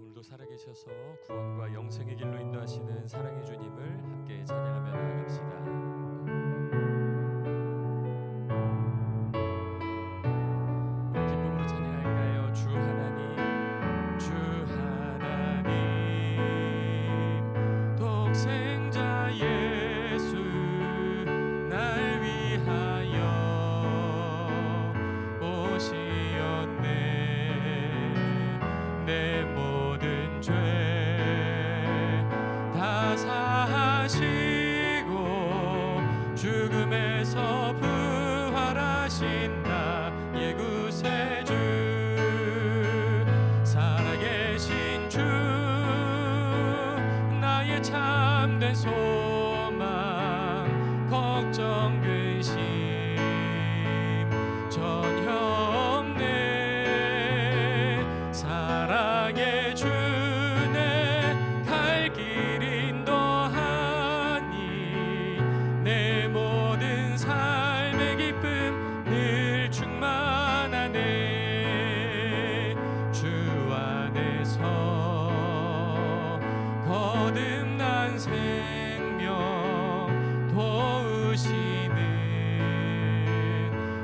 오늘도 살아계셔서 구원과 영생의 길로 인도하시는 사랑의 주님을 함께 찬양하며 나아갑시다. 죽음에서 부활하신 나의 구세주, 살아계신 주, 나의 참된 소망, 걱정 근심 전혀 없네. 사랑의 주네 갈 길 인도하니 내 모든 삶의 기쁨 늘 충만하네. 주 안에서 거듭난 생명 도우시는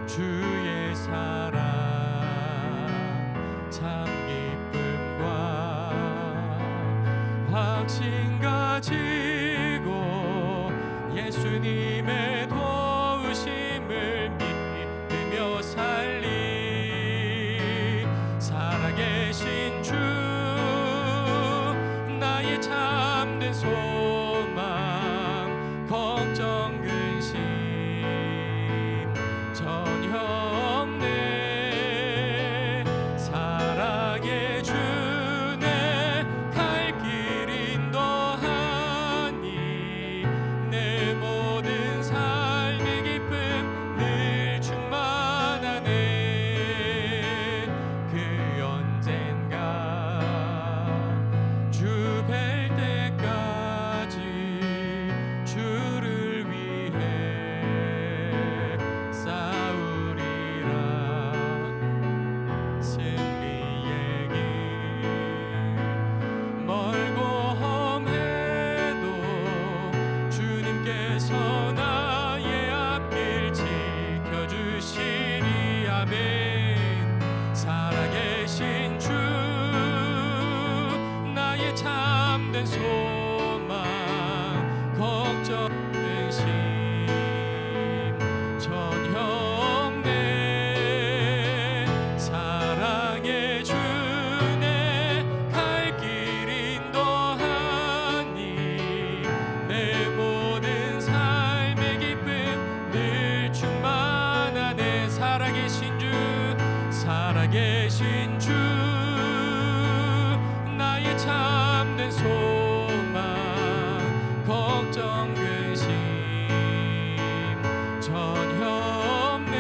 주의 사랑 참 기쁨과 확신 가지고 예수님의 도우심을 믿으며 살리. 살아계신 주, 나의 참된 소망, 걱정 근심 전혀 없네. 사랑의 주네 갈 길 인도하니 내 모든 삶의 기쁨 늘 충만하네. 그 언젠가 주 뵐 때까지 주를 위해 싸우리라. 승리의 길 멀고 험해도 주님께서 나의 앞길 지켜주시리. 아멘. 살아계신 주, 나의 참된 소망, 걱정 근심 전혀 없네. 사랑의 주네 갈 길 인도하니 내 모든 삶의 기쁨 늘 충만하네. 살아계신 주, 살아계신 주, 나의 참된 소망, 걱정 근심 전혀 없네.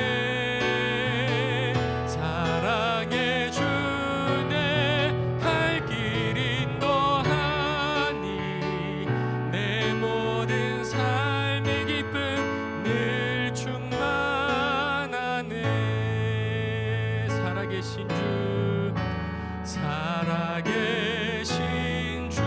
사랑의 주네 갈 길 인도하니 내 모든 삶의 기쁨 늘 충만하네. 살아계신 주, 살아계신 주.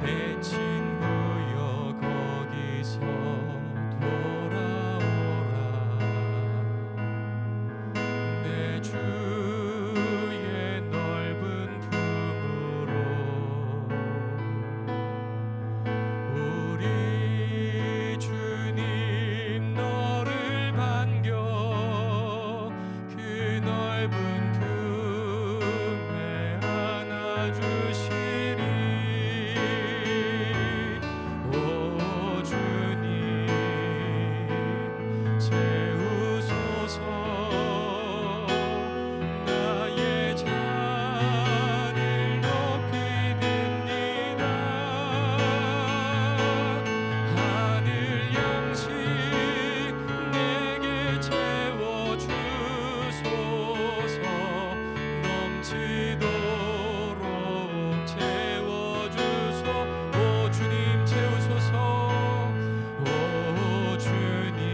내 친구여 거기서 돌아오라. 내 주의 넓은 품으로 우리 주님 너를 반겨 그 넓은 품에 안아주시리. 오 주님 채우소서. 나의 잔을 높이 듭니다. 하늘 양식 내게 채워주소서. 넘치도록 채워주소. 오 주님 채우소서. 오 주님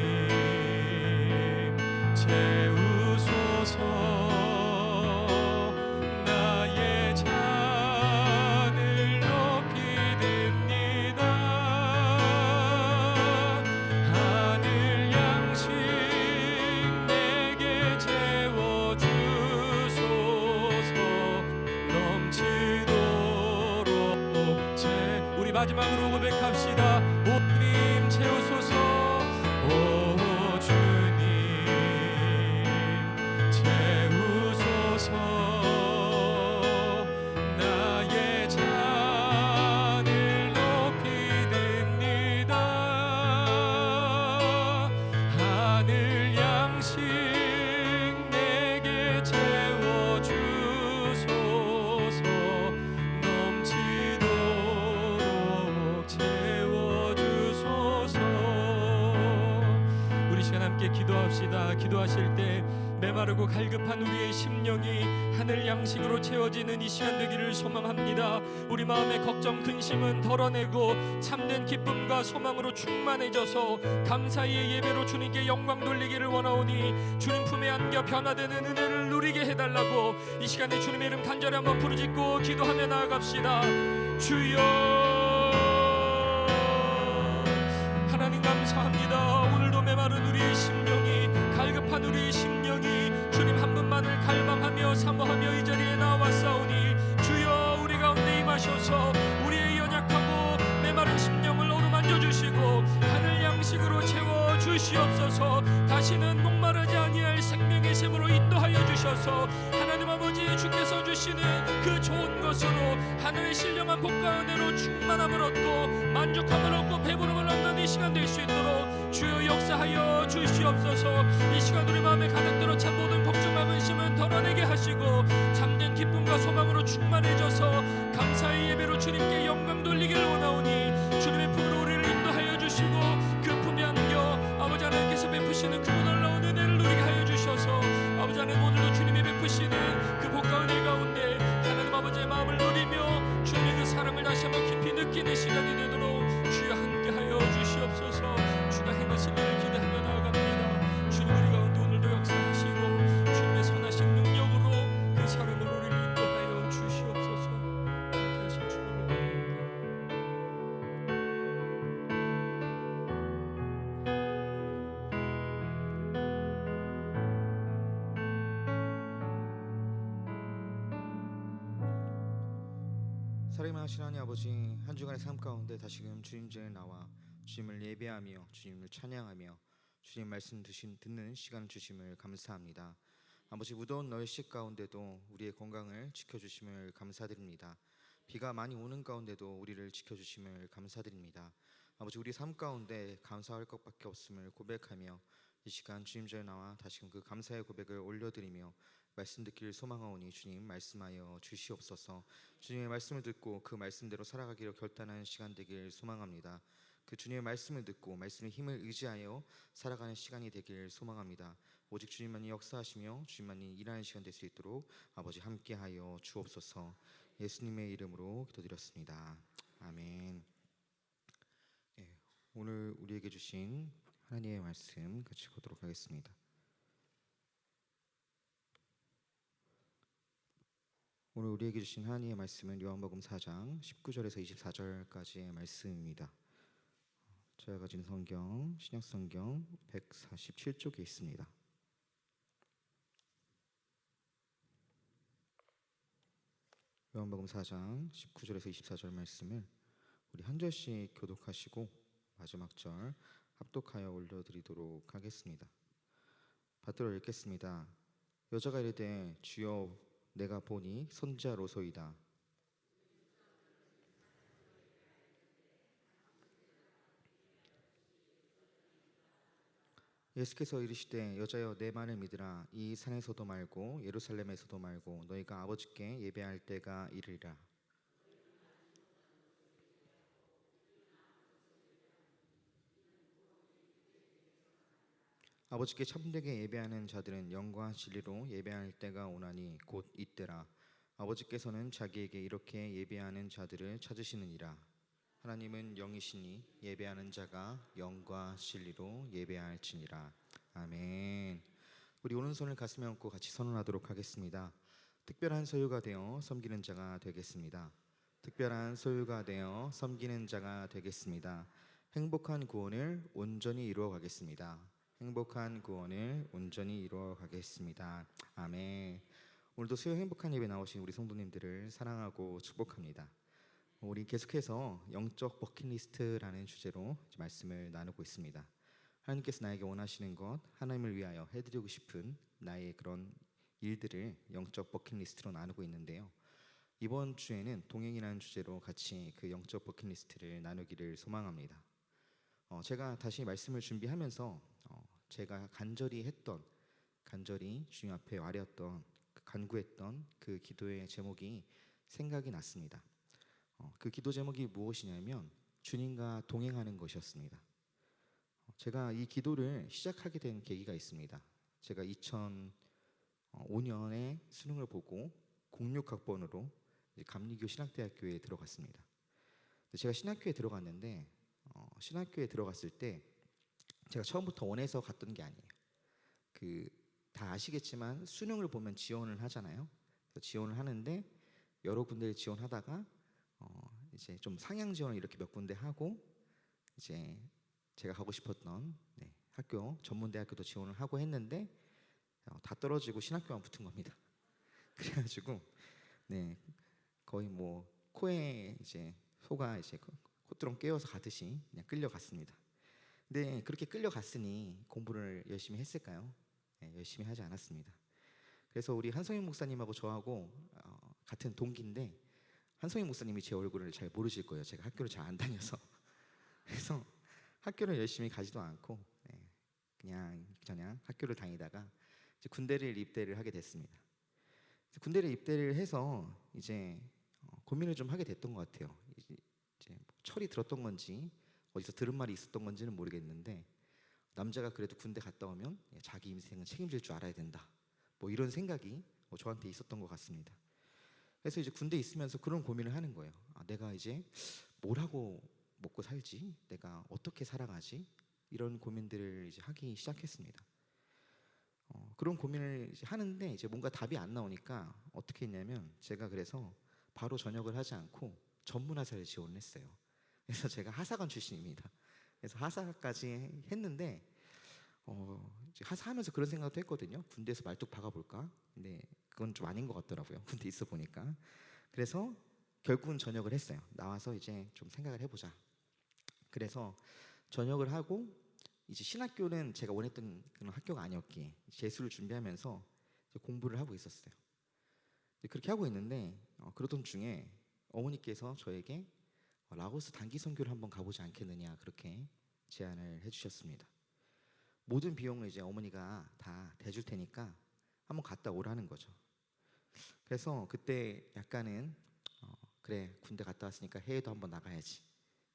채우소서. 나의 잔을 높이 듭니다. 하늘 양식 내게 채워주소서. 넘치도록 우리 마지막으로 고백합시다. 오 주님 채우소서. 오 주님 채우소서. 나의 잔을 높이 듭니다. 하늘 양식 내게 채워주소서. 넘치도록 채워주소서. 우리 시간 함께 기도합시다. 기도하실 때 메마르고 갈급한 우리의 심령이 하늘 양식으로 채워지는 이 시간 되기를 소망합니다. 우리 마음의 걱정 근심은 덜어내고 참된 기쁨과 소망으로 충만해져서 감사의 예배로 주님께 영광 돌리기를 원하오니 주님 품에 안겨 변화되는 은혜를 누리게 해달라고 이 시간에 주님의 이름 간절히 한번 부르짖고 기도하며 나아갑시다. 주여 하나님 감사합니다. 오늘도 메마른 우리의 심령이 갈급한 우리의 심령이 주님 한 분만을 갈망하며 사모하며 이 자리에 나왔사오니 주여 우리 가운데 임하셔서 우리의 연약하고 메마른 심령을 어루만져 주시고 하늘 양식으로 채워 주시옵소서. 다시는 목마르지 아니할 생명의 샘으로 인도하여 주셔서 하나님 아버지 주께서 주시는 그 좋은 것으로 하늘의 신령한 복과 은혜로 충만함을 얻고 만족함을 얻고 배부름을 얻는 이 시간 될 수 있도록 주여 역사하여 주시옵소서. 이 시간 우리 마음에 가득 들어 찬 모든 걱정과 근심은 덜어내게 하시고 참된 기쁨과 소망으로 충만해져서 감사의 예배로 주님께 영광 돌리기를 원하오니 주님의 품으로 우리를 인도하여 주시고 그 품에 안겨 아버지 하나님께서 베푸시는 그 놀라운 은혜를 누리게 하여 주셔서 아버지 하나님 오늘도 주님이 베푸시는 그 복과 은혜 가운데 하나님 아버지의 마음을 누리며 주님의 그 사랑을 다시 한번 깊이 느끼는 시간이 되도록 주여 함께하여 주시옵소서. 주가 행하신 일을 기대하며 나아갑니다. 주님 우리 가운데 오늘도 역사하시고 주님의 선하신 능력으로 그 사랑을 우리를 인도하여 주시옵소서. 함께하신 주님을 사랑하시는 하나님 아버지, 한 주간의 삶 가운데 다시금 주님 전에 나와 주님을 예배하며 주님을 찬양하며 주님 말씀 듣는 시간을 주심을 감사합니다. 아버지, 무더운 날씨 가운데도 우리의 건강을 지켜주심을 감사드립니다. 비가 많이 오는 가운데도 우리를 지켜주심을 감사드립니다. 아버지, 우리 삶 가운데 감사할 것밖에 없음을 고백하며 이 시간 주님 전에 나와 다시금 그 감사의 고백을 올려드리며 말씀 듣기를 소망하오니 주님 말씀하여 주시옵소서. 주님의 말씀을 듣고 그 말씀대로 살아가기로 결단하는 시간 되길 소망합니다. 그 주님의 말씀을 듣고 말씀의 힘을 의지하여 살아가는 시간이 되길 소망합니다. 오직 주님만이 역사하시며 주님만이 일하는 시간 될 수 있도록 아버지 함께하여 주옵소서. 예수님의 이름으로 기도드렸습니다. 아멘. 오늘 우리에게 주신 하나님의 말씀 같이 보도록 하겠습니다. 오늘 우리에게 주신 하나님의 말씀은 요한복음 4장 19절에서 24절까지의 말씀입니다. 제가 가진 성경 신약성경 147쪽에 있습니다. 요한복음 4장 19절에서 24절 말씀을 우리 한 절씩 교독하시고 마지막 절 합독하여 올려드리도록 하겠습니다. 받들어 읽겠습니다. 여자가 이르되 주여 내가 보니 선지자로소이다. 예수께서 이르시되 여자여 내 말을 믿으라. 이 산에서도 말고 예루살렘에서도 말고 너희가 아버지께 예배할 때가 이르리라. 아버지께 참되게 예배하는 자들은 영과 진리로 예배할 때가 오나니 곧 이때라. 아버지께서는 자기에게 이렇게 예배하는 자들을 찾으시느니라. 하나님은 영이시니 예배하는 자가 영과 진리로 예배할지니라. 아멘. 우리 오른손을 가슴에 얹고 같이 선언하도록 하겠습니다. 특별한 소유가 되어 섬기는 자가 되겠습니다. 특별한 소유가 되어 섬기는 자가 되겠습니다. 행복한 구원을 온전히 이루어 가겠습니다. 행복한 구원을 온전히 이루어 가겠습니다. 아멘. 오늘도 수요 행복한 예배 나오신 우리 성도님들을 사랑하고 축복합니다. 우리 계속해서 영적 버킷리스트라는 주제로 말씀을 나누고 있습니다. 하나님께서 나에게 원하시는 것, 하나님을 위하여 해드리고 싶은 나의 그런 일들을 영적 버킷리스트로 나누고 있는데요. 이번 주에는 동행이라는 주제로 같이 그 영적 버킷리스트를 나누기를 소망합니다. 제가 다시 말씀을 준비하면서 제가 간절히 주님 앞에 아뢰었던 간구했던 그 기도의 제목이 생각이 났습니다. 그 기도 제목이 무엇이냐면 주님과 동행하는 것이었습니다. 제가 이 기도를 시작하게 된 계기가 있습니다. 제가 2005년에 수능을 보고 06학번으로 감리교 신학대학교에 들어갔습니다. 제가 신학교에 들어갔는데 신학교에 들어갔을 때 제가 처음부터 원해서 갔던 게 아니에요. 다 아시겠지만 수능을 보면 지원을 하잖아요. 지원을 하는데 여러 군데를 지원하다가 이제 좀 상향 지원을 이렇게 몇 군데 하고 이제 제가 가고 싶었던 학교 전문대학교도 지원을 하고 했는데 다 떨어지고 신학교만 붙은 겁니다. 그래가지고 거의 뭐 코에 이제 소가 이제 콧구멍 깨어서 가듯이 그냥 끌려갔습니다. 근데 그렇게 끌려갔으니 공부를 열심히 했을까요? 열심히 하지 않았습니다. 그래서 우리 한성인 목사님하고 저하고 같은 동기인데 한성인 목사님이 제 얼굴을 잘 모르실 거예요. 제가 학교를 잘 안 다녀서. 그래서 학교를 열심히 가지도 않고 그냥 학교를 다니다가 이제 군대를 입대를 하게 됐습니다. 군대를 입대를 해서 이제 고민을 좀 하게 됐던 것 같아요. 이제 철이 들었던 건지 어디서 들은 말이 있었던 건지는 모르겠는데 남자가 그래도 군대 갔다 오면 자기 인생은 책임질 줄 알아야 된다. 뭐 이런 생각이 저한테 있었던 것 같습니다. 그래서 이제 군대 있으면서 그런 고민을 하는 거예요. 내가 이제 뭘 하고 먹고 살지? 내가 어떻게 살아가지? 이런 고민들을 이제 하기 시작했습니다. 그런 고민을 이제 하는데 이제 뭔가 답이 안 나오니까 어떻게 했냐면 제가 그래서 바로 전역을 하지 않고 전문화사를 지원을 했어요. 그래서 제가 하사관 출신입니다. 그래서 하사까지 했는데 이제 하사하면서 그런 생각도 했거든요. 군대에서 말뚝 박아볼까? 근데 그건 좀 아닌 것 같더라고요. 군대 있어 보니까. 그래서 결국은 전역을 했어요. 나와서 이제 좀 생각을 해보자. 그래서 전역을 하고 이제 신학교는 제가 원했던 그런 학교가 아니었기에 재수를 준비하면서 공부를 하고 있었어요. 그렇게 하고 있는데 그러던 중에 어머니께서 저에게 라오스 단기 선교를 한번 가보지 않겠느냐 그렇게 제안을 해주셨습니다. 모든 비용을 이제 어머니가 다 대줄 테니까 한번 갔다 오라는 거죠. 그래서 그때 약간은 그래 군대 갔다 왔으니까 해외도 한번 나가야지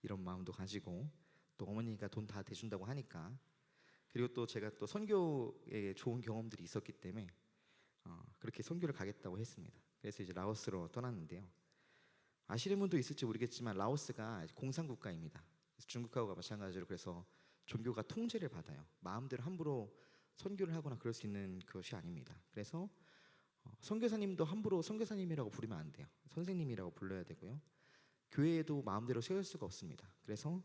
이런 마음도 가지고 또 어머니가 돈 다 대준다고 하니까 그리고 또 제가 또 선교에 좋은 경험들이 있었기 때문에 그렇게 선교를 가겠다고 했습니다. 그래서 이제 라오스로 떠났는데요. 아시는 분도 있을지 모르겠지만 라오스가 공산국가입니다. 중국하고 마찬가지로 그래서 종교가 통제를 받아요. 마음대로 함부로 선교를 하거나 그럴 수 있는 것이 아닙니다. 그래서 선교사님도 함부로 선교사님이라고 부르면 안 돼요. 선생님이라고 불러야 되고요. 교회에도 마음대로 세울 수가 없습니다. 그래서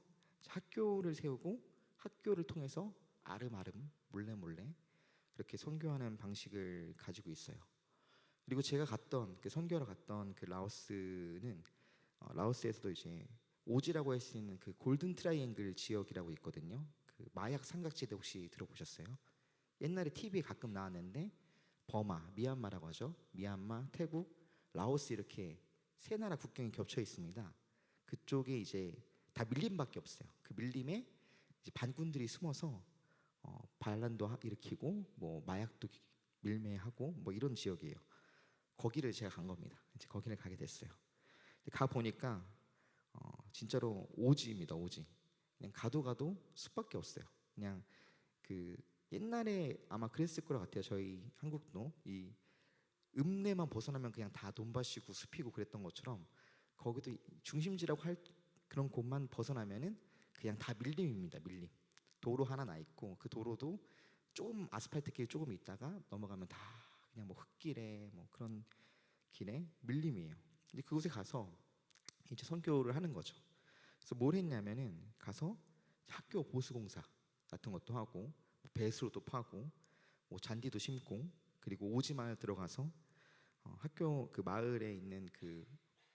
학교를 세우고 학교를 통해서 아름아름 몰래 그렇게 선교하는 방식을 가지고 있어요. 그리고 제가 갔던 그 선교하러 갔던 그 라오스는 라오스에서도 이제 오지라고 할 수 있는 그 골든 트라이앵글 지역이라고 있거든요. 그 마약 삼각지대 혹시 들어보셨어요? 옛날에 TV에 가끔 나왔는데 버마, 미얀마라고 하죠. 미얀마, 태국, 라오스 이렇게 세 나라 국경이 겹쳐 있습니다. 그쪽에 이제 다 밀림밖에 없어요. 그 밀림에 이제 반군들이 숨어서 반란도 일으키고 뭐 마약도 밀매하고 뭐 이런 지역이에요. 거기를 제가 간 겁니다. 이제 거기를 가게 됐어요. 가 보니까 진짜로 오지입니다. 오지. 그냥 가도 숲밖에 없어요. 그냥 그 옛날에 아마 그랬을 것 같아요. 저희 한국도 이 읍내만 벗어나면 그냥 다 논밭이고 숲이고 그랬던 것처럼 거기도 중심지라고 할 그런 곳만 벗어나면은 그냥 다 밀림입니다. 밀림. 도로 하나 나 있고 그 도로도 조금 아스팔트 길 조금 있다가 넘어가면 다 그냥 뭐 흙길에 뭐 그런 길에 밀림이에요. 이제 그곳에 가서 이제 선교를 하는 거죠. 그래서 뭘 했냐면은 가서 학교 보수공사 같은 것도 하고 배수로도 파고 뭐 잔디도 심고 그리고 오지마을 들어가서 학교 그 마을에 있는 그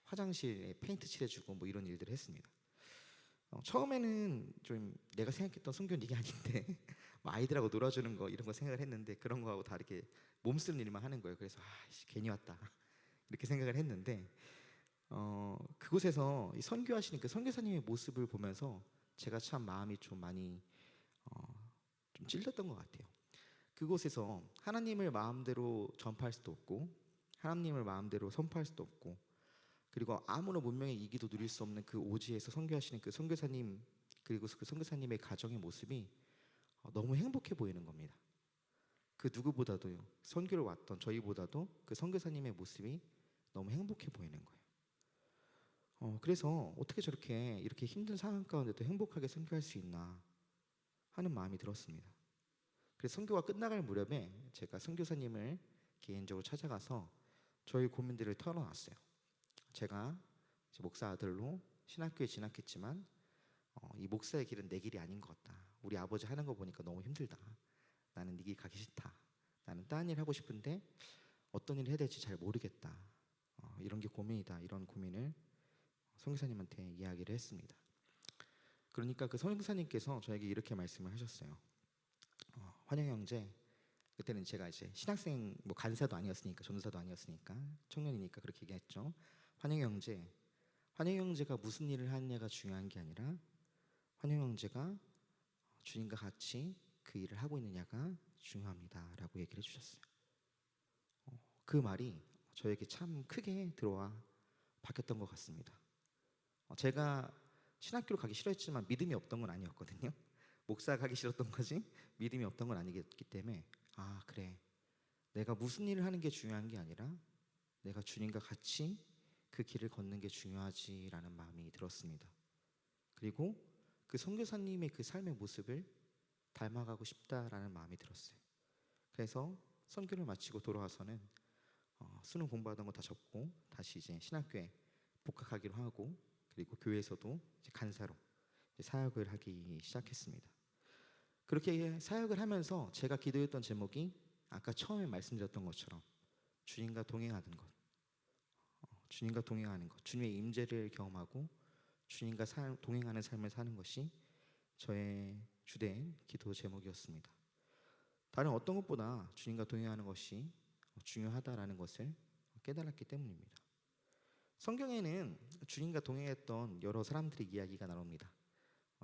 화장실에 페인트 칠해주고 뭐 이런 일들을 했습니다. 처음에는 좀 내가 생각했던 선교는 이게 아닌데 뭐 아이들하고 놀아주는 거 이런 거 생각을 했는데 그런 거하고 다르게 몸쓰는 일만 하는 거예요. 그래서 괜히 왔다 이렇게 생각을 했는데 그곳에서 이 선교하시는 그 선교사님의 모습을 보면서 제가 참 마음이 좀 많이 좀 찔렸던 것 같아요. 그곳에서 하나님을 마음대로 전파할 수도 없고 하나님을 마음대로 선포할 수도 없고 그리고 아무런 문명의 이기도 누릴 수 없는 그 오지에서 선교하시는 그 선교사님 그리고 그 선교사님의 가정의 모습이 너무 행복해 보이는 겁니다. 그 누구보다도요. 선교를 왔던 저희보다도 그 선교사님의 모습이 너무 행복해 보이는 거예요. 그래서 어떻게 저렇게 이렇게 힘든 상황 가운데도 행복하게 선교할 수 있나 하는 마음이 들었습니다. 그래서 선교가 끝나갈 무렵에 제가 선교사님을 개인적으로 찾아가서 저희 고민들을 털어놨어요. 제가 목사 아들로 신학교에 진학했지만 이 목사의 길은 내 길이 아닌 것 같다. 우리 아버지 하는 거 보니까 너무 힘들다. 나는 네 길 가기 싫다. 나는 딴 일 하고 싶은데 어떤 일을 해야 될지 잘 모르겠다. 이런 게 고민이다. 이런 고민을 선교사님한테 이야기를 했습니다. 그러니까 그 선교사님께서 저에게 이렇게 말씀을 하셨어요. 환영 형제, 그때는 제가 이제 신학생 뭐 간사도 아니었으니까 전도사도 아니었으니까 청년이니까 그렇게 얘기했죠. 환영 형제가 무슨 일을 하느냐가 중요한 게 아니라 환영 형제가 주님과 같이 그 일을 하고 있느냐가 중요합니다라고 얘기를 해주셨어요. 그 말이 저에게 참 크게 들어와 박혔던 것 같습니다. 제가 신학교를 가기 싫어했지만 믿음이 없던 건 아니었거든요. 목사 가기 싫었던 거지 믿음이 없던 건 아니기 때문에 그래 내가 무슨 일을 하는 게 중요한 게 아니라 내가 주님과 같이 그 길을 걷는 게 중요하지라는 마음이 들었습니다. 그리고 그 선교사님의 그 삶의 모습을 닮아가고 싶다라는 마음이 들었어요. 그래서 선교를 마치고 돌아와서는 수능 공부하던 거 다 접고 다시 이제 신학교에 복학하기로 하고 그리고 교회에서도 이제 간사로 이제 사역을 하기 시작했습니다. 그렇게 사역을 하면서 제가 기도했던 제목이 아까 처음에 말씀드렸던 것처럼 주님과 동행하는 것, 주님과 동행하는 것, 주님의 임재를 경험하고 주님과 동행하는 삶을 사는 것이 저의 주된 기도 제목이었습니다. 다른 어떤 것보다 주님과 동행하는 것이 중요하다라는 것을 깨달았기 때문입니다. 성경에는 주님과 동행했던 여러 사람들의 이야기가 나옵니다.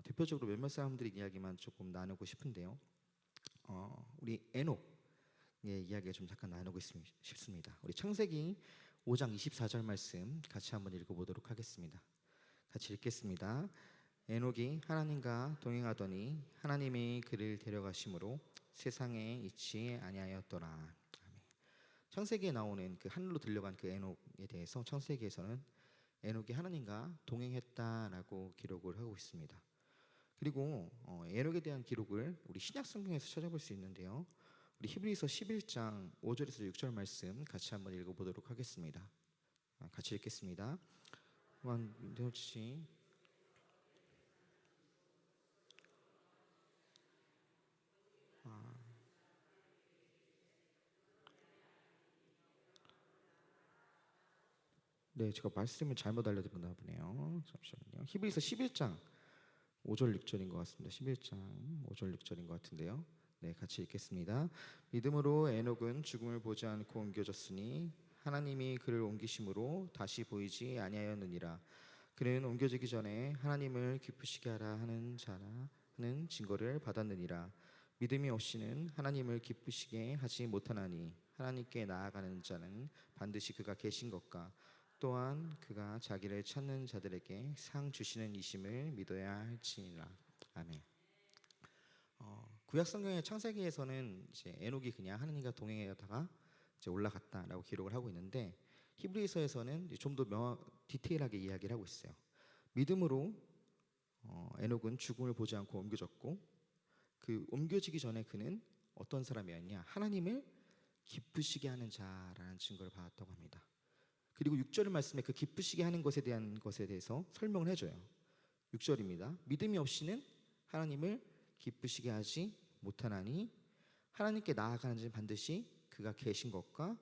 대표적으로 몇몇 사람들의 이야기만 조금 나누고 싶은데요. 우리 에녹의 이야기를 좀 잠깐 나누고 싶습니다. 우리 창세기 5장 24절 말씀 같이 한번 읽어보도록 하겠습니다. 같이 읽겠습니다. 에녹이 하나님과 동행하더니 하나님이 그를 데려가심으로 세상에 있지 아니하였더라. 아멘. 창세기에 나오는 그 하늘로 들려간 그 에녹에 대해서 창세기에서는 에녹이 하나님과 동행했다라고 기록을 하고 있습니다. 그리고 에녹에 대한 기록을 우리 신약 성경에서 찾아볼 수 있는데요. 우리 히브리서 11장 5절에서 6절 말씀 같이 한번 읽어보도록 하겠습니다. 같이 읽겠습니다. 혹시 네, 제가 말씀을 잘못 알려드렸나 보네요. 잠시만요. 히브리서 11장 5절 6절인 것 같습니다. 11장 5절 6절인 것 같은데요. 네, 같이 읽겠습니다. 믿음으로 에녹은 죽음을 보지 않고 옮겨졌으니 하나님이 그를 옮기심으로 다시 보이지 아니하였느니라. 그는 옮겨지기 전에 하나님을 기쁘시게 하라 하는 자라는 증거를 받았느니라. 믿음이 없이는 하나님을 기쁘시게 하지 못하나니 하나님께 나아가는 자는 반드시 그가 계신 것과 또한 그가 자기를 찾는 자들에게 상 주시는 이심을 믿어야 할지니라. 아멘. 구약 성경의 창세기에서는 이제 에녹이 그냥 하나님과 동행하다가 이제 올라갔다라고 기록을 하고 있는데, 히브리서에서는 좀 더 디테일하게 이야기를 하고 있어요. 믿음으로 에녹은 죽음을 보지 않고 옮겨졌고, 그 옮겨지기 전에 그는 어떤 사람이었냐? 하나님을 기쁘시게 하는 자라는 증거를 받았다고 합니다. 그리고 6절 말씀에 그 기쁘시게 하는 것에 대한 것에 대해서 설명을 해줘요. 6절입니다. 믿음이 없이는 하나님을 기쁘시게 하지 못하나니 하나님께 나아가는 자는 반드시 그가 계신 것과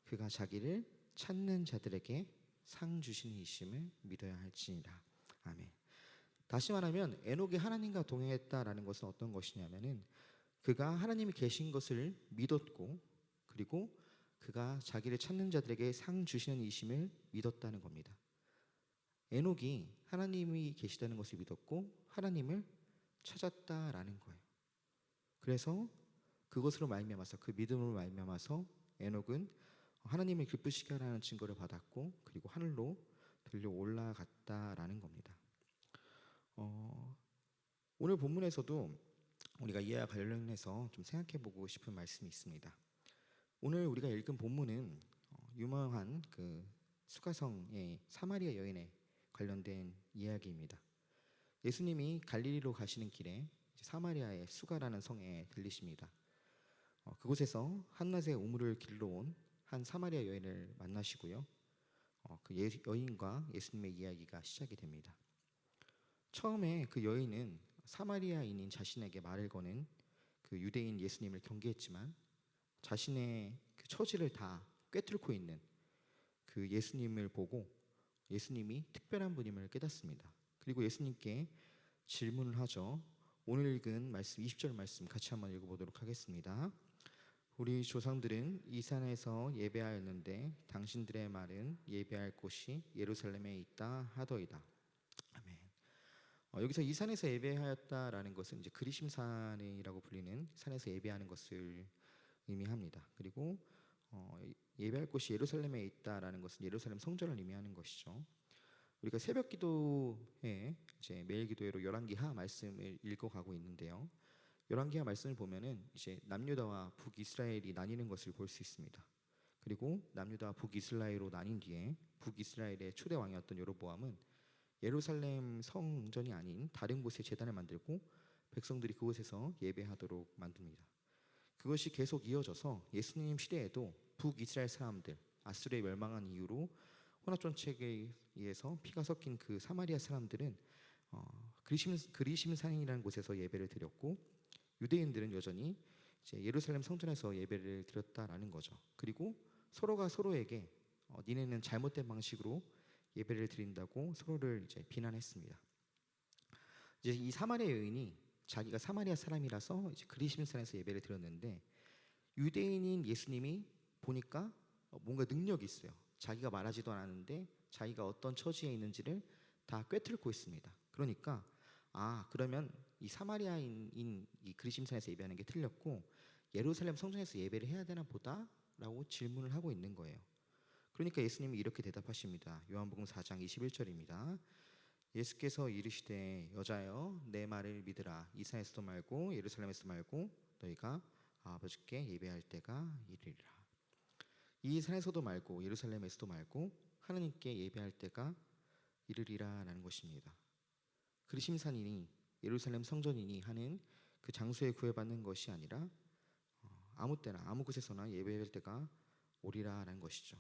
그가 자기를 찾는 자들에게 상 주시는 이심을 믿어야 할지니라. 아멘. 다시 말하면 에녹이 하나님과 동행했다라는 것은 어떤 것이냐면은 그가 하나님이 계신 것을 믿었고, 그리고 그가 자기를 찾는 자들에게 상 주시는 이심을 믿었다는 겁니다. 에녹이 하나님이 계시다는 것을 믿었고 하나님을 찾았다라는 거예요. 그래서 그것으로 말미암아서, 그 믿음으로 말미암아서 에녹은 하나님을 기쁘시게 하라는 증거를 받았고, 그리고 하늘로 들려 올라갔다라는 겁니다. 오늘 본문에서도 우리가 이와 관련해서 좀 생각해보고 싶은 말씀이 있습니다. 오늘 우리가 읽은 본문은 유명한 그 수가성의 사마리아 여인에 관련된 이야기입니다. 예수님이 갈릴리로 가시는 길에 사마리아의 수가라는 성에 들리십니다. 그곳에서 한낮에 우물을 길러 온 한 사마리아 여인을 만나시고요. 그 여인과 예수님의 이야기가 시작이 됩니다. 처음에 그 여인은 사마리아인인 자신에게 말을 거는 그 유대인 예수님을 경계했지만, 자신의 그 처지를 다 꿰뚫고 있는 그 예수님을 보고 예수님이 특별한 분임을 깨닫습니다. 그리고 예수님께 질문을 하죠. 오늘 읽은 말씀 20절 말씀 같이 한번 읽어보도록 하겠습니다. 우리 조상들은 이 산에서 예배하였는데 당신들의 말은 예배할 곳이 예루살렘에 있다 하더이다. 아멘. 여기서 이 산에서 예배하였다라는 것은 이제 그리심산이라고 불리는 산에서 예배하는 것을 의미합니다. 그리고 예배할 곳이 예루살렘에 있다라는 것은 예루살렘 성전을 의미하는 것이죠. 우리가 새벽 기도에 이제 매일 기도회로 열왕기하 말씀을 읽어가고 있는데요. 열왕기하 말씀을 보면은 이제 남유다와 북이스라엘이 나뉘는 것을 볼 수 있습니다. 그리고 남유다와 북이스라엘로 나뉜 뒤에 북이스라엘의 초대 왕이었던 여로보암은 예루살렘 성전이 아닌 다른 곳에 제단을 만들고 백성들이 그곳에서 예배하도록 만듭니다. 그것이 계속 이어져서 예수님 시대에도 북이스라엘 사람들, 아수르에 멸망한 이후로 혼합전책에 의해서 피가 섞인 그 사마리아 사람들은 그리심산이라는 곳에서 예배를 드렸고, 유대인들은 여전히 이제 예루살렘 성전에서 예배를 드렸다라는 거죠. 그리고 서로가 서로에게 니네는 잘못된 방식으로 예배를 드린다고 서로를 이제 비난했습니다. 이제 이 사마리아 여인이 자기가 사마리아 사람이라서 이제 그리심산에서 예배를 드렸는데, 유대인인 예수님이 보니까 뭔가 능력이 있어요. 자기가 말하지도 않았는데 자기가 어떤 처지에 있는지를 다 꿰뚫고 있습니다. 그러니까 그러면 이 사마리아인인 이 그리심산에서 예배하는 게 틀렸고 예루살렘 성전에서 예배를 해야 되나 보다라고 질문을 하고 있는 거예요. 그러니까 예수님이 이렇게 대답하십니다. 요한복음 4장 21절입니다. 예수께서 이르시되 여자여 내 말을 믿으라. 이 산에서도 말고 예루살렘에서도 말고 너희가 아버지께 예배할 때가 이르리라. 이 산에서도 말고 예루살렘에서도 말고 하나님께 예배할 때가 이르리라라는 것입니다. 그리심산이니 예루살렘 성전이니 하는 그 장소에 구애받는 것이 아니라 아무 때나 아무 곳에서나 예배할 때가 오리라라는 것이죠.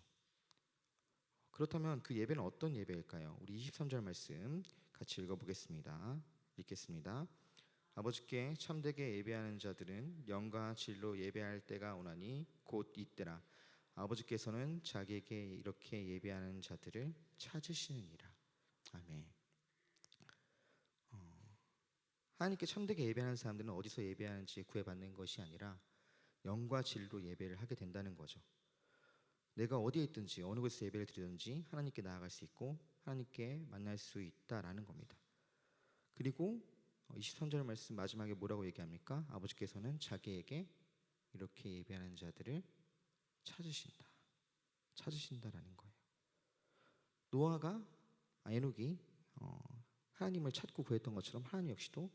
그렇다면 그 예배는 어떤 예배일까요? 우리 23절 말씀 같이 읽어보겠습니다. 읽겠습니다. 아버지께 참되게 예배하는 자들은 영과 진로 예배할 때가 오나니 곧 이때라. 아버지께서는 자기에게 이렇게 예배하는 자들을 찾으시느니라. 아멘. 하나님께 참되게 예배하는 사람들은 어디서 예배하는지 구애받는 것이 아니라 영과 진리로 예배를 하게 된다는 거죠. 내가 어디에 있든지 어느 곳에서 예배를 드리든지 하나님께 나아갈 수 있고 하나님께 만날 수 있다라는 겁니다. 그리고 23절 말씀 마지막에 뭐라고 얘기합니까? 아버지께서는 자기에게 이렇게 예배하는 자들을 찾으신다라는 거예요. 노아가 에녹이 하나님을 찾고 구했던 것처럼 하나님 역시도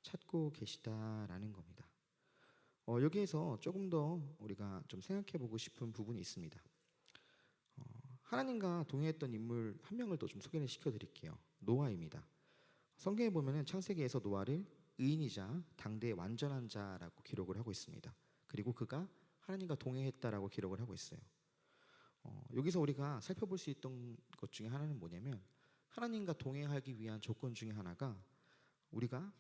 찾고 계시다라는 겁니다. 여기에서 조금 더 우리가 좀 생각해 보고 싶은 부분이 있습니다. 하나님과 동행했던 인물 한 명을 더 좀 소개를 시켜드릴게요. 노아입니다. 성경에 보면은 창세기에서 노아를 의인이자 당대의 완전한 자라고 기록을 하고 있습니다. 그리고 그가 하나님과 동행했다라고 기록을 하고 있어요. 여기서 우리가 살펴볼 수 있던 것 중에 하나는 뭐냐면 하나님과 동행하기 위한 조건 중에 하나가 우리가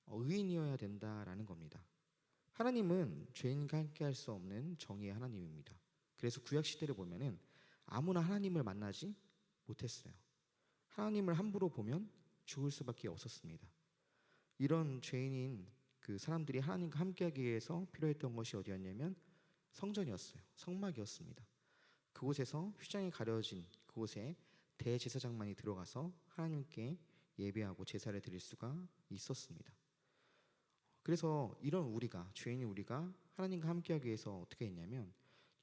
의인이어야 된다라는 겁니다. 하나님은 죄인과 함께할 수 없는 정의의 하나님입니다. 그래서 구약 시대를 보면은 아무나 하나님을 만나지 못했어요. 하나님을 함부로 보면 죽을 수밖에 없었습니다. 이런 죄인인 그 사람들이 하나님과 함께하기 위해서 필요했던 것이 어디였냐면 성전이었어요. 성막이었습니다. 그곳에서 휘장이 가려진 그곳에 대제사장만이 들어가서 하나님께 예배하고 제사를 드릴 수가 있었습니다. 그래서 이런 우리가 죄인인 우리가 하나님과 함께하기 위해서 어떻게 했냐면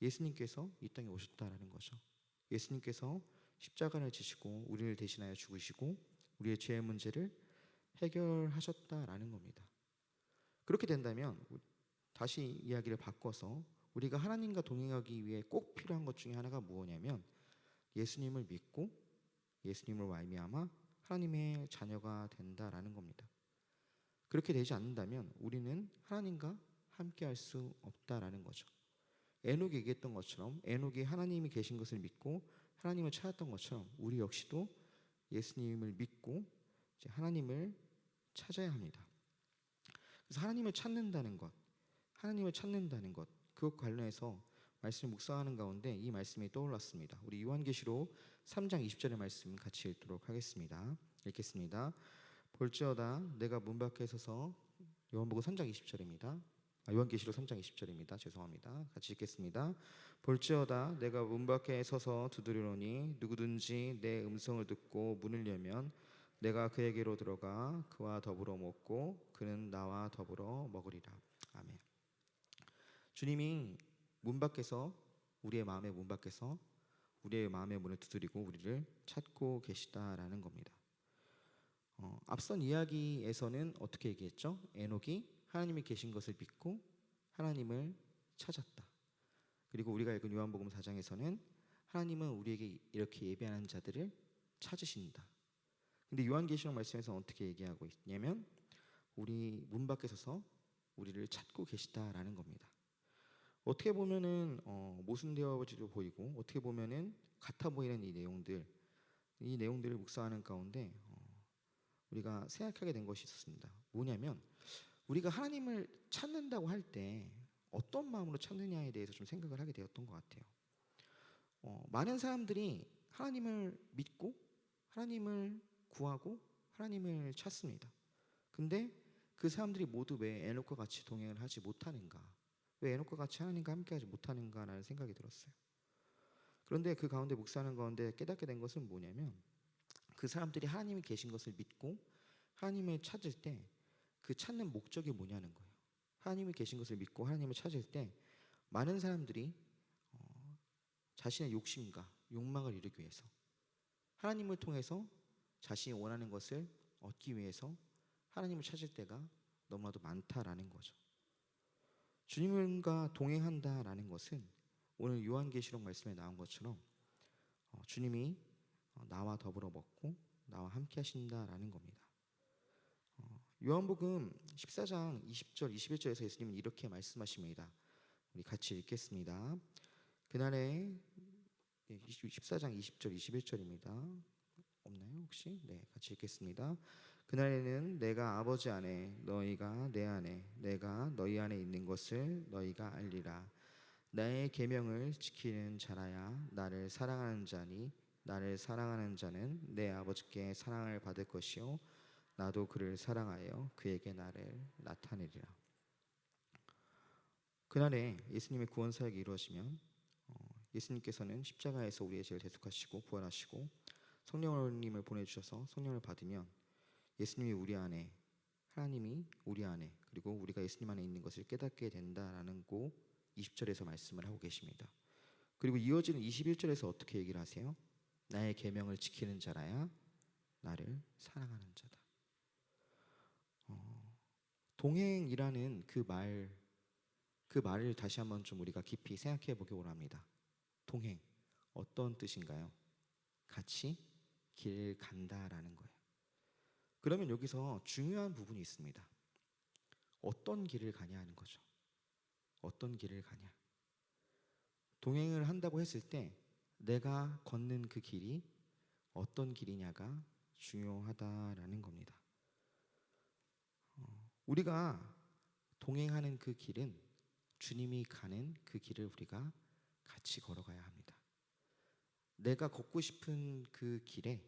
예수님께서 이 땅에 오셨다라는 거죠. 예수님께서 십자가를 지시고 우리를 대신하여 죽으시고 우리의 죄의 문제를 해결하셨다라는 겁니다. 그렇게 된다면 다시 이야기를 바꿔서 우리가 하나님과 동행하기 위해 꼭 필요한 것 중에 하나가 무엇이냐면 예수님을 믿고 예수님을 말미암아 하나님의 자녀가 된다라는 겁니다. 그렇게 되지 않는다면 우리는 하나님과 함께할 수 없다라는 거죠. 에녹이 얘기했던 것처럼 에녹이 하나님이 계신 것을 믿고 하나님을 찾았던 것처럼 우리 역시도 예수님을 믿고 이제 하나님을 찾아야 합니다. 그래서 하나님을 찾는다는 것, 그것 관련해서 말씀을 묵상하는 가운데 이 말씀이 떠올랐습니다. 우리 요한계시록 3장 20절의 말씀 같이 읽도록 하겠습니다. 읽겠습니다. 볼지어다 내가 문 밖에 서서 요한복음 3장 20절입니다. 요한계시록 3장 20절입니다. 죄송합니다. 같이 읽겠습니다. 볼지어다 내가 문 밖에 서서 두드리노니 누구든지 내 음성을 듣고 문을 열면 내가 그에게로 들어가 그와 더불어 먹고 그는 나와 더불어 먹으리라. 아멘. 주님이 문 밖에서 우리의 마음의 문 밖에서 우리의 마음의 문을 두드리고 우리를 찾고 계시다라는 겁니다. 앞선 이야기에서는 어떻게 얘기했죠? 에녹이 하나님이 계신 것을 믿고 하나님을 찾았다. 그리고 우리가 읽은 요한복음 4장에서는 하나님은 우리에게 이렇게 예배하는 자들을 찾으신다. 근데 요한계시록 말씀에서 어떻게 얘기하고 있냐면 우리 문 밖에 서서 우리를 찾고 계시다라는 겁니다. 어떻게 보면은 모순되어지도 보이고 어떻게 보면은 같아 보이는 이 내용들을 묵상하는 가운데 우리가 생각하게 된 것이 있었습니다. 뭐냐면 우리가 하나님을 찾는다고 할 때 어떤 마음으로 찾느냐에 대해서 좀 생각을 하게 되었던 것 같아요. 많은 사람들이 하나님을 믿고 하나님을 구하고 하나님을 찾습니다. 근데 그 사람들이 모두 왜 에녹과 같이 동행을 하지 못하는가? 왜 에녹과 같이 하나님과 함께하지 못하는가라는 생각이 들었어요. 그런데 그 가운데 묵상하는 가운데 깨닫게 된 것은 뭐냐면 그 사람들이 하나님이 계신 것을 믿고 하나님을 찾을 때 그 찾는 목적이 뭐냐는 거예요. 하나님이 계신 것을 믿고 하나님을 찾을 때 많은 사람들이 자신의 욕심과 욕망을 이루기 위해서 하나님을 통해서 자신이 원하는 것을 얻기 위해서 하나님을 찾을 때가 너무나도 많다라는 거죠. 주님과 동행한다라는 것은 오늘 요한계시록 말씀에 나온 것처럼 주님이 나와 더불어 먹고 나와 함께 하신다라는 겁니다. 요한복음 14장 20절 21절에서 예수님은 이렇게 말씀하십니다. 우리 같이 읽겠습니다. 그날에 14장 20절 21절입니다. 없나요 혹시? 네, 같이 읽겠습니다. 그날에는 내가 아버지 안에 너희가 내 안에 내가 너희 안에 있는 것을 너희가 알리라. 나의 계명을 지키는 자라야 나를 사랑하는 자니 나를 사랑하는 자는 내 아버지께 사랑을 받을 것이요 나도 그를 사랑하여 그에게 나를 나타내리라. 그날에 예수님의 구원 사역이 이루어지면 예수님께서는 십자가에서 우리의 죄를 대속하시고 부활하시고 성령님을 보내주셔서 성령을 받으면 예수님이 우리 안에, 하나님이 우리 안에, 그리고 우리가 예수님 안에 있는 것을 깨닫게 된다라는 거 20절에서 말씀을 하고 계십니다. 그리고 이어지는 21절에서 어떻게 얘기를 하세요? 나의 계명을 지키는 자라야 나를 사랑하는 자다. 동행이라는 그 말을 다시 한번 좀 우리가 깊이 생각해 보기 원합니다. 동행, 어떤 뜻인가요? 같이 길 간다라는 거예요. 그러면 여기서 중요한 부분이 있습니다. 어떤 길을 가냐 하는 거죠. 어떤 길을 가냐. 동행을 한다고 했을 때 내가 걷는 그 길이 어떤 길이냐가 중요하다라는 겁니다. 우리가 동행하는 그 길은 주님이 가는 그 길을 우리가 같이 걸어가야 합니다. 내가 걷고 싶은 그 길에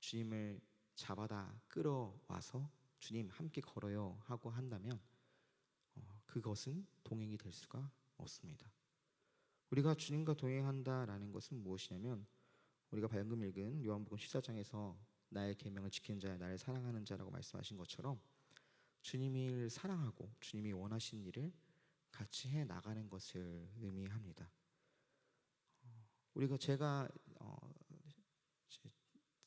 주님을 잡아다 끌어와서 주님 함께 걸어요 하고 한다면 그것은 동행이 될 수가 없습니다. 우리가 주님과 동행한다라는 것은 무엇이냐면 우리가 방금 읽은 요한복음 14장에서 나의 계명을 지키는 자야 나를 사랑하는 자라고 말씀하신 것처럼 주님을 사랑하고 주님이 원하신 일을 같이 해 나가는 것을 의미합니다. 제가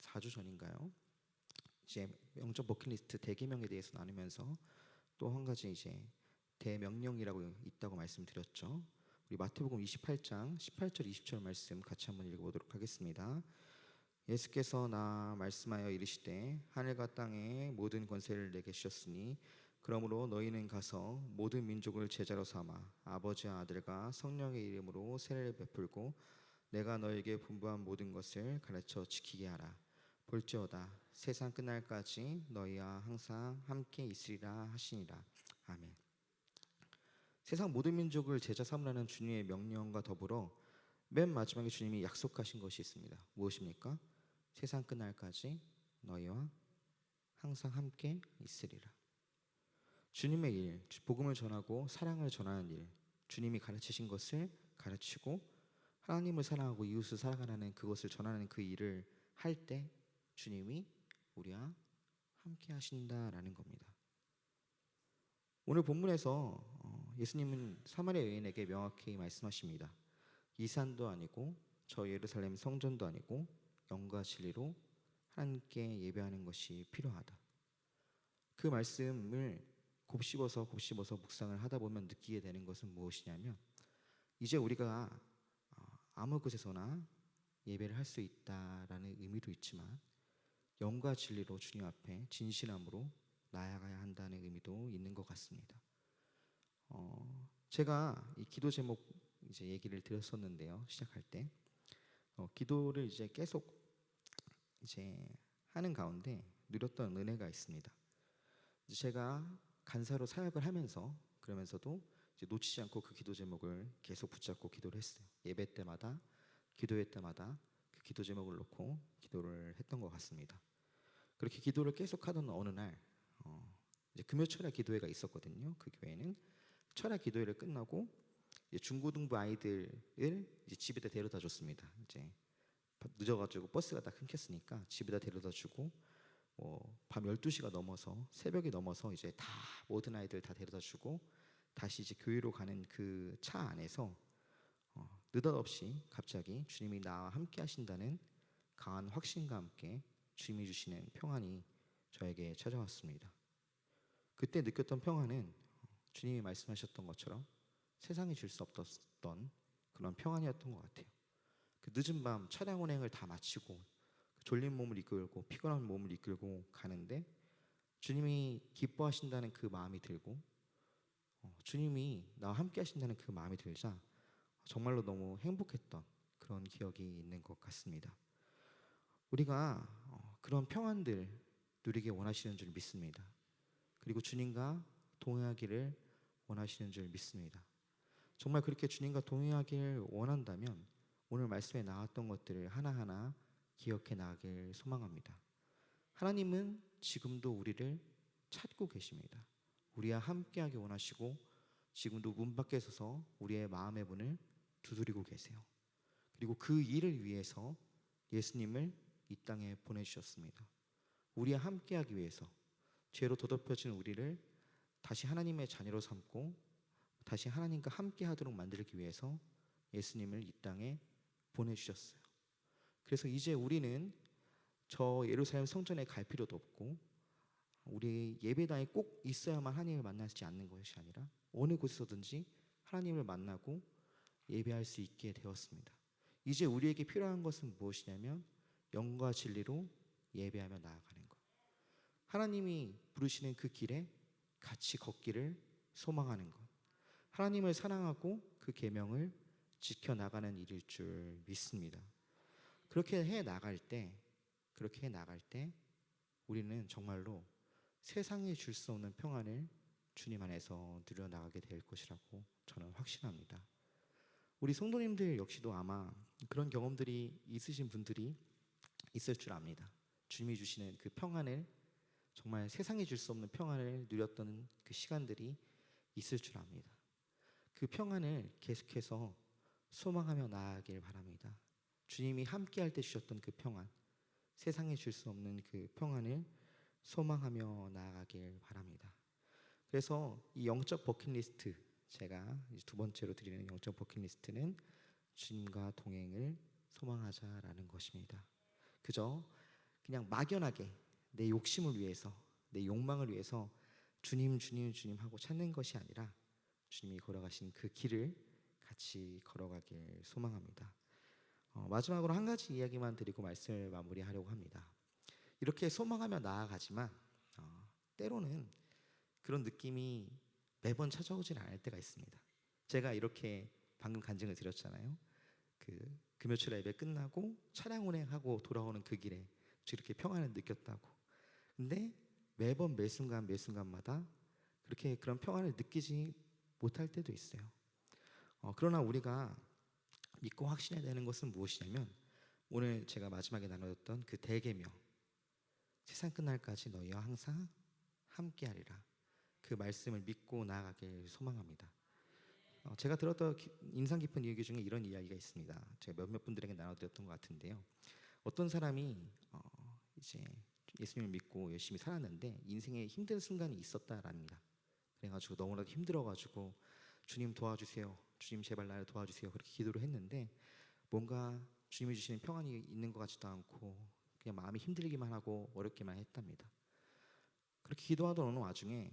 4주 전인가요? 이제 영적 버킷리스트 대계명에 대해서 나누면서 또 한 가지 이제 대명령이라고 있다고 말씀드렸죠. 우리 마태복음 28장 18절 20절 말씀 같이 한번 읽어보도록 하겠습니다. 예수께서 나 말씀하여 이르시되 하늘과 땅의 모든 권세를 내게 주셨으니 그러므로 너희는 가서 모든 민족을 제자로 삼아 아버지와 아들과 성령의 이름으로 세례를 베풀고 내가 너에게 분부한 모든 것을 가르쳐 지키게 하라. 볼지어다 세상 끝날까지 너희와 항상 함께 있으리라 하시니라. 아멘. 세상 모든 민족을 제자 삼으라는 주님의 명령과 더불어 맨 마지막에 주님이 약속하신 것이 있습니다. 무엇입니까? 세상 끝날까지 너희와 항상 함께 있으리라. 주님의 일, 복음을 전하고 사랑을 전하는 일, 주님이 가르치신 것을 가르치고 하나님을 사랑하고 이웃을 사랑하는 그것을 전하는 그 일을 할 때 주님이 우리와 함께 하신다라는 겁니다. 오늘 본문에서 예수님은 사마리아 여인에게 명확히 말씀하십니다. 이 산도 아니고 저 예루살렘 성전도 아니고 영과 진리로 하나님께 예배하는 것이 필요하다. 그 말씀을 곱씹어서 묵상을 하다 보면 느끼게 되는 것은 무엇이냐면 이제 우리가 아무 곳에서나 예배를 할 수 있다라는 의미도 있지만 영과 진리로 주님 앞에 진실함으로 나아가야 한다는 의미도 있는 것 같습니다. 제가 이 기도 제목 이제 얘기를 드렸었는데요. 시작할 때 기도를 이제 계속 이제 하는 가운데 누렸던 은혜가 있습니다. 이제 제가 간사로 사역을 하면서 그러면서도 이제 놓치지 않고 그 기도 제목을 계속 붙잡고 기도를 했어요. 예배 때마다 기도회 때마다 그 기도 제목을 놓고 기도를 했던 것 같습니다. 그렇게 기도를 계속하던 어느 날 이제 금요 철야 기도회가 있었거든요. 그 교회는 철야 기도회를 끝나고 이제 중고등부 아이들을 이제 집에다 데려다 줬습니다. 이제 늦어가지고 버스가 다 끊겼으니까 집에다 데려다 주고 밤 12시가 넘어서 새벽이 넘어서 이제 다 모든 아이들 다 데려다 주고 다시 이제 교회로 가는 그 차 안에서 느닷없이 갑자기 주님이 나와 함께 하신다는 강한 확신과 함께 주님이 주시는 평안이 저에게 찾아왔습니다. 그때 느꼈던 평안은 주님이 말씀하셨던 것처럼 세상이 줄 수 없었던 그런 평안이었던 것 같아요. 그 늦은 밤 차량 운행을 다 마치고 졸린 몸을 이끌고 피곤한 몸을 이끌고 가는데 주님이 기뻐하신다는 그 마음이 들고 주님이 나와 함께 하신다는 그 마음이 들자 정말로 너무 행복했던 그런 기억이 있는 것 같습니다. 우리가 그런 평안들 누리기 원하시는 줄 믿습니다. 그리고 주님과 동행하기를 원하시는 줄 믿습니다. 정말 그렇게 주님과 동행하기를 원한다면 오늘 말씀에 나왔던 것들을 하나하나 기억해 나가길 소망합니다. 하나님은 지금도 우리를 찾고 계십니다. 우리와 함께하기 원하시고 지금도 문 밖에 서서 우리의 마음의 문을 두드리고 계세요. 그리고 그 일을 위해서 예수님을 이 땅에 보내주셨습니다. 우리와 함께하기 위해서 죄로 더럽혀진 우리를 다시 하나님의 자녀로 삼고 다시 하나님과 함께하도록 만들기 위해서 예수님을 이 땅에 보내주셨어요. 그래서 이제 우리는 저 예루살렘 성전에 갈 필요도 없고 우리 예배당에 꼭 있어야만 하나님을 만나지 않는 것이 아니라 어느 곳에서든지 하나님을 만나고 예배할 수 있게 되었습니다. 이제 우리에게 필요한 것은 무엇이냐면 영과 진리로 예배하며 나아가는 것. 하나님이 부르시는 그 길에 같이 걷기를 소망하는 것. 하나님을 사랑하고 그 계명을 지켜나가는 일일 줄 믿습니다. 그렇게 해 나갈 때 우리는 정말로 세상에 줄 수 없는 평안을 주님 안에서 누려나가게 될 것이라고 저는 확신합니다. 우리 성도님들 역시도 아마 그런 경험들이 있으신 분들이 있을 줄 압니다. 주님이 주시는 그 평안을 정말 세상에 줄 수 없는 평안을 누렸던 그 시간들이 있을 줄 압니다. 그 평안을 계속해서 소망하며 나아가길 바랍니다. 주님이 함께할 때 주셨던 그 평안, 세상에 줄 수 없는 그 평안을 소망하며 나아가길 바랍니다. 그래서 이 영적 버킷리스트, 제가 두 번째로 드리는 영적 버킷리스트는 주님과 동행을 소망하자라는 것입니다. 그저 그냥 막연하게 내 욕심을 위해서, 내 욕망을 위해서 주님 하고 찾는 것이 아니라 주님이 걸어가신 그 길을 같이 걸어가길 소망합니다. 마지막으로 한 가지 이야기만 드리고 말씀을 마무리하려고 합니다. 이렇게 소망하며 나아가지만 때로는 그런 느낌이 매번 찾아오질 않을 때가 있습니다. 제가 이렇게 방금 간증을 드렸잖아요. 그 금요일 예배 끝나고 차량 운행하고 돌아오는 그 길에 이렇게 평안을 느꼈다고. 근데 매번 매순간마다 그렇게 그런 평안을 느끼지 못할 때도 있어요. 그러나 우리가 믿고 확신해야 되는 것은 무엇이냐면 오늘 제가 마지막에 나눴던 그 대계명, 세상 끝날까지 너희와 항상 함께하리라, 그 말씀을 믿고 나아가길 소망합니다. 제가 들었던 인상 깊은 이야기 중에 이런 이야기가 있습니다. 제가 몇몇 분들에게 나눠드렸던 것 같은데요. 어떤 사람이 이제 예수님을 믿고 열심히 살았는데 인생에 힘든 순간이 있었다랍니다. 그래가지고 너무나도 힘들어가지고 주님 도와주세요, 주님 제발 나를 도와주세요, 그렇게 기도를 했는데 뭔가 주님이 주시는 평안이 있는 것 같지도 않고 그냥 마음이 힘들기만 하고 어렵기만 했답니다. 그렇게 기도하던 어느 와중에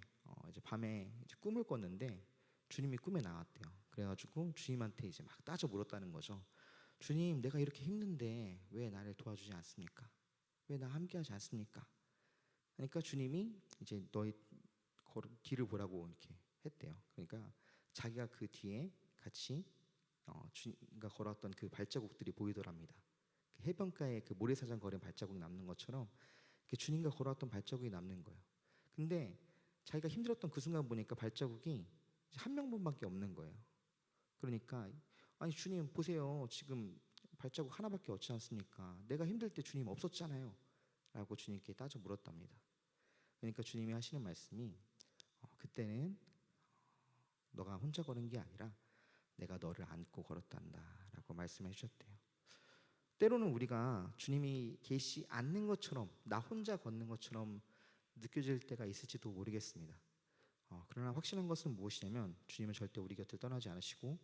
이제 밤에 이제 꿈을 꿨는데 주님이 꿈에 나왔대요. 그래가지고 주님한테 이제 막 따져 물었다는 거죠. 주님, 내가 이렇게 힘든데 왜 나를 도와주지 않습니까? 왜 나 함께하지 않습니까? 그러니까 주님이 이제 너희 길을 보라고 이렇게 했대요. 그러니까 자기가 그 뒤에 같이 주님과 걸어왔던 그 발자국들이 보이더랍니다. 해변가에 그 모래사장 거린 발자국이 남는 것처럼 주님과 걸어왔던 발자국이 남는 거예요. 근데 자기가 힘들었던 그 순간 보니까 발자국이 한 명분밖에 없는 거예요. 그러니까 아니 주님 보세요, 지금 발자국 하나밖에 없지 않습니까? 내가 힘들 때 주님 없었잖아요 라고 주님께 따져 물었답니다. 그러니까 주님이 하시는 말씀이 그때는 너가 혼자 걸은 게 아니라 내가 너를 안고 걸었단다 라고 말씀해 주셨대요. 때로는 우리가 주님이 계시 않는 것처럼, 나 혼자 걷는 것처럼 느껴질 때가 있을지도 모르겠습니다. 그러나 확신한 것은 무엇이냐면 주님은 절대 우리 곁을 떠나지 않으시고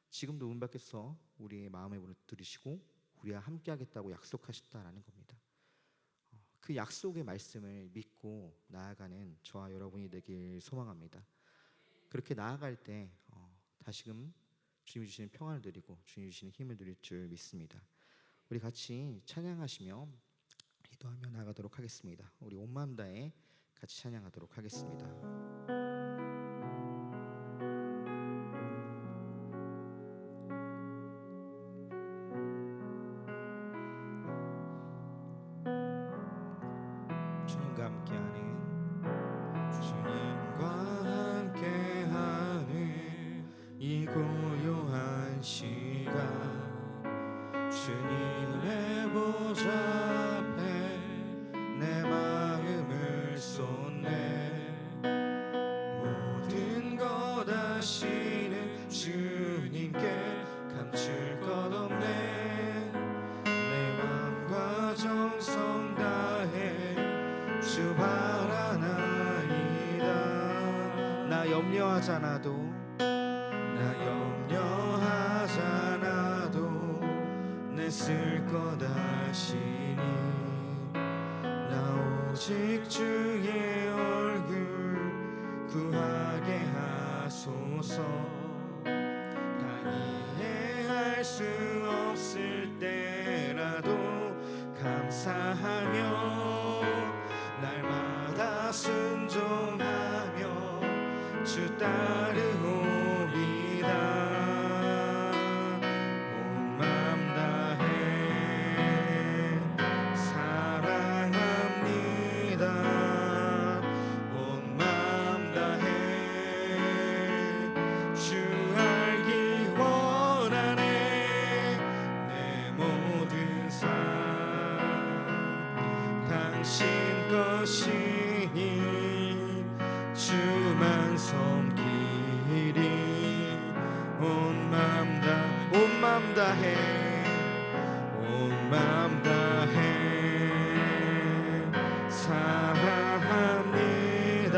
지금도 문 밖에서 우리의 마음의 문을 두드리시고 우리와 함께 하겠다고 약속하셨다라는 겁니다. 그 약속의 말씀을 믿고 나아가는 저와 여러분이 되길 소망합니다. 그렇게 나아갈 때 다시금 주님이 주시는 평안을 누리고 주님이 주시는 힘을 누릴 줄 믿습니다. 우리 같이 찬양하시며 기도하며 나아가도록 하겠습니다. 우리 온 마음 다해 같이 찬양하도록 하겠습니다. 염려하잖아도 나 염려하잖아도 내 쓸 것 아시니 나 오직 주의 얼굴 구하게 하소서. 다 이해할 수 없을 때라도 감사하며 날마다 순종하며 주 따르오리다. 온 맘 다해 사랑합니다. 온 맘 다해 주 알기 원하네. 내 모든 삶 당신 것이니 주만 섬기리. 온 맘 다해 온 맘 다해 사랑합니다.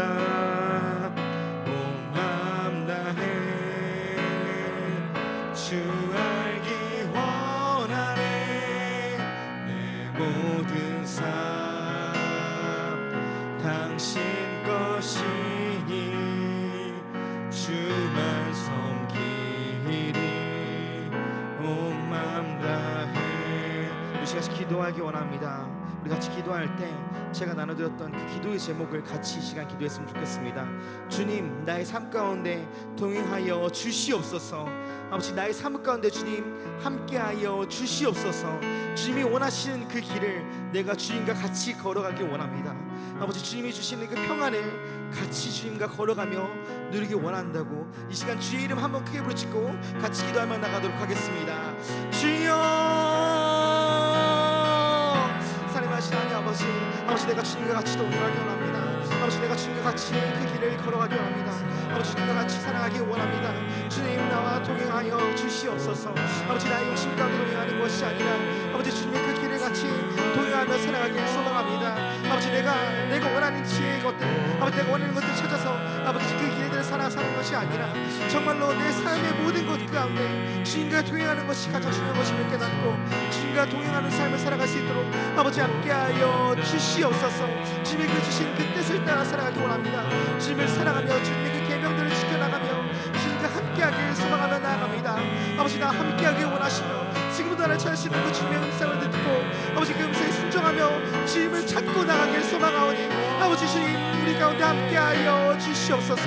온 맘 다해 주 알기 원하네. 내 모든 삶 당신 것이니 주만 섬기리. 온 맘 다해. 우리 같이 기도하기 원합니다. 우리 같이 기도할 때 제가 나눠드렸던 그 기도의 제목을 같이 이 시간 기도했으면 좋겠습니다. 주님, 나의 삶 가운데 동행하여 주시옵소서. 아버지, 나의 삶 가운데 주님 함께하여 주시옵소서. 주님이 원하시는 그 길을 내가 주님과 같이 걸어가길 원합니다. 아버지, 주님이 주시는 그 평안을 같이 주님과 걸어가며 누리기 원한다고 이 시간 주의 이름 한번 크게 부르짖고 같이 기도하며 나가도록 하겠습니다. 주여, 사랑하신 하나님 아버지, 아버지 내가 주님과 같이 동행하기 원합니다. 아버지, 내가 주님과 같이 그 길을 걸어가기 원합니다. 아버지, 주님과 같이 살아가기 원합니다. 주님, 나와 동행하여 주시옵소서. 아버지, 나의 욕심 가운데 동행하는 것이 아니라 아버지 주님의 그 길을 같이 동행하며 살아가길 소망합니다. 아버지, 내가 원하는 지혜의 것들, 아버지 내가 원하는 것들 찾아서 아버지 그 길들을 살아가는 것이 아니라 정말로 내 삶의 모든 것 가운데 주님과 동행하는 것이 가장 중요한 것임을 깨닫고 주님과 동행하는 삶을 살아갈 수 있도록 아버지 함께하여 주시옵소서. 주님이 그 주신 그 뜻을 따라 살아가기 원합니다. 주님을 사랑하며 주님의 그 계명들을 지켜나가며 주님과 함께하길 소망하며 나아갑니다. 아버지, 나 함께하길 원하시며 지금도 나를 찾으시는 그 주님의 음성을 듣고 아버지 그 음성에 순종하며 주님을 찾고 나가길 소망하오니 아버지 주님, 우리 가운데 함께하여 주시옵소서.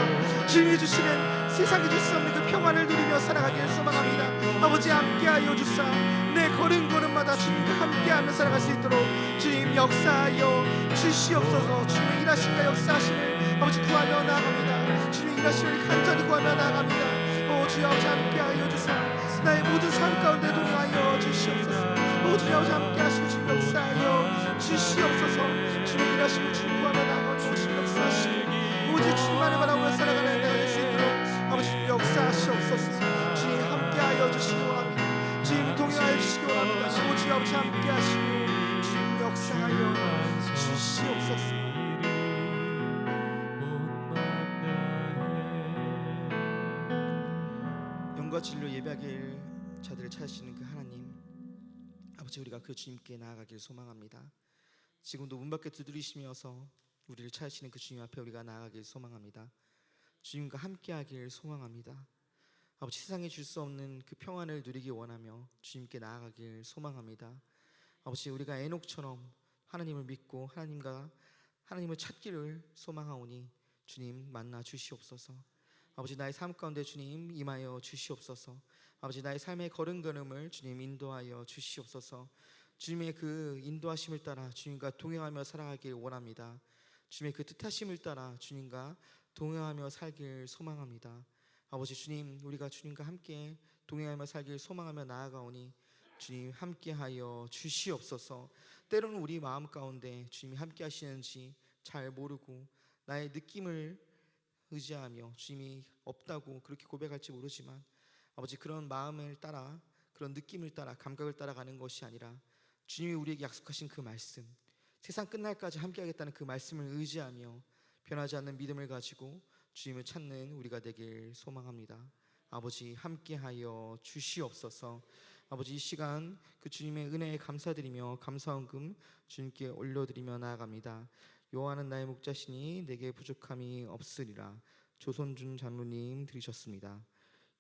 주님이 주시는 세상에 줄 수 없는 그 평안을 누리며 살아가길 소망합니다. 아버지, 함께하여 주사 내 걸음걸음마다 주님과 함께하며 살아갈 수 있도록 주님 역사하여 주시옵소서. 주님의 일하심과 역사하심을 아버지 구하며 나아갑니다. 주님의 일하심을 간절히 구하며 나아갑니다. 오 주여, 아버지 함께하여 주사 나의 모든 삶 가운데 동행하여 주시옵소서. 오 주여, 아버지 함께하시고 주님 역사하여 주시옵소서. 주님의 일하심을 주님 구하며 나아가고 주님 역사하시고 오직 주님만을 바라보며 살아가는 내가 될 수 있도록 아버지 주님 역사하시옵소서. 주님 함께하여 주시기 원합니다. 주님 동행하여 주시기 원합니다. 오 주여, 아버지 함께하시고 주님 역사하여 주시옵소서. 영과 진리로 예배하길 자들을 찾으시는 그 하나님 아버지, 우리가 그 주님께 나아가길 소망합니다. 지금도 문 밖에 두드리시면서 우리를 찾으시는 그 주님 앞에 우리가 나아가길 소망합니다. 주님과 함께하길 소망합니다. 아버지, 세상에 줄 수 없는 그 평안을 누리기 원하며 주님께 나아가길 소망합니다. 아버지, 우리가 에녹처럼 하나님을 믿고 하나님을 찾기를 소망하오니 주님 만나 주시옵소서. 아버지, 나의 삶 가운데 주님 임하여 주시옵소서. 아버지, 나의 삶의 걸음걸음을 주님 인도하여 주시옵소서. 주님의 그 인도하심을 따라 주님과 동행하며 살아가길 원합니다. 주님의 그 뜻하심을 따라 주님과 동행하며 살길 소망합니다. 아버지 주님, 우리가 주님과 함께 동행하며 살길 소망하며 나아가오니 주님 함께하여 주시옵소서. 때로는 우리 마음 가운데 주님이 함께 하시는지 잘 모르고 나의 느낌을 의지하며 주님이 없다고 그렇게 고백할지 모르지만 아버지, 그런 마음을 따라, 그런 느낌을 따라, 감각을 따라가는 것이 아니라 주님이 우리에게 약속하신 그 말씀, 세상 끝날까지 함께하겠다는 그 말씀을 의지하며 변하지 않는 믿음을 가지고 주님을 찾는 우리가 되길 소망합니다. 아버지 함께하여 주시옵소서. 아버지 이 시간 그 주님의 은혜에 감사드리며 감사헌금 주님께 올려드리며 나아갑니다. 여호와는 나의 목자시니 내게 부족함이 없으리라. 조선준 장로님 들으셨습니다.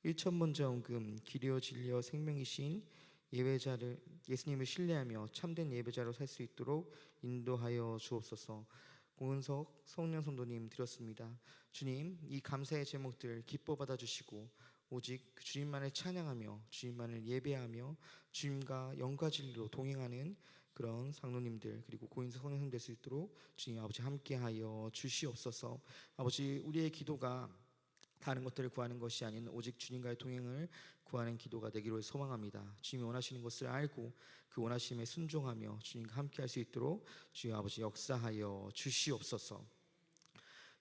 1,000번 저헌금 길이요 진리요 생명이신 예배자를 예수님을 신뢰하며 참된 예배자로 살 수 있도록 인도하여 주옵소서. 고은석 성령 성도님 드렸습니다. 주님, 이 감사의 제목들 기뻐 받아주시고 오직 그 주님만을 찬양하며 주님만을 예배하며 주님과 영과 진리로 동행하는 그런 장로님들 그리고 고인석 성령님 될 수 있도록 주님 아버지 함께하여 주시옵소서. 아버지 우리의 기도가 다른 것들을 구하는 것이 아닌 오직 주님과의 동행을 구하는 기도가 되기를 소망합니다. 주님이 원하시는 것을 알고 그 원하심에 순종하며 주님과 함께 할 수 있도록 주여 아버지 역사하여 주시옵소서.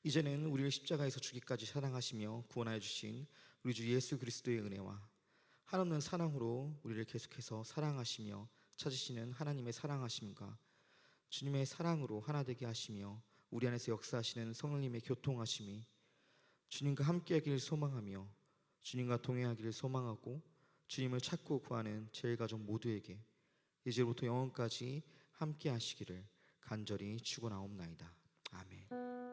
이제는 우리를 십자가에서 죽기까지 사랑하시며 구원하여 주신 우리 주 예수 그리스도의 은혜와 한없는 사랑으로 우리를 계속해서 사랑하시며 찾으시는 하나님의 사랑하심과 주님의 사랑으로 하나 되게 하시며 우리 안에서 역사하시는 성령님의 교통하심이 주님과 함께하기를 소망하며 주님과 동행하기를 소망하고 주님을 찾고 구하는 제일가족 모두에게 이제부터 영원까지 함께하시기를 간절히 축원하옵나이다. 아멘.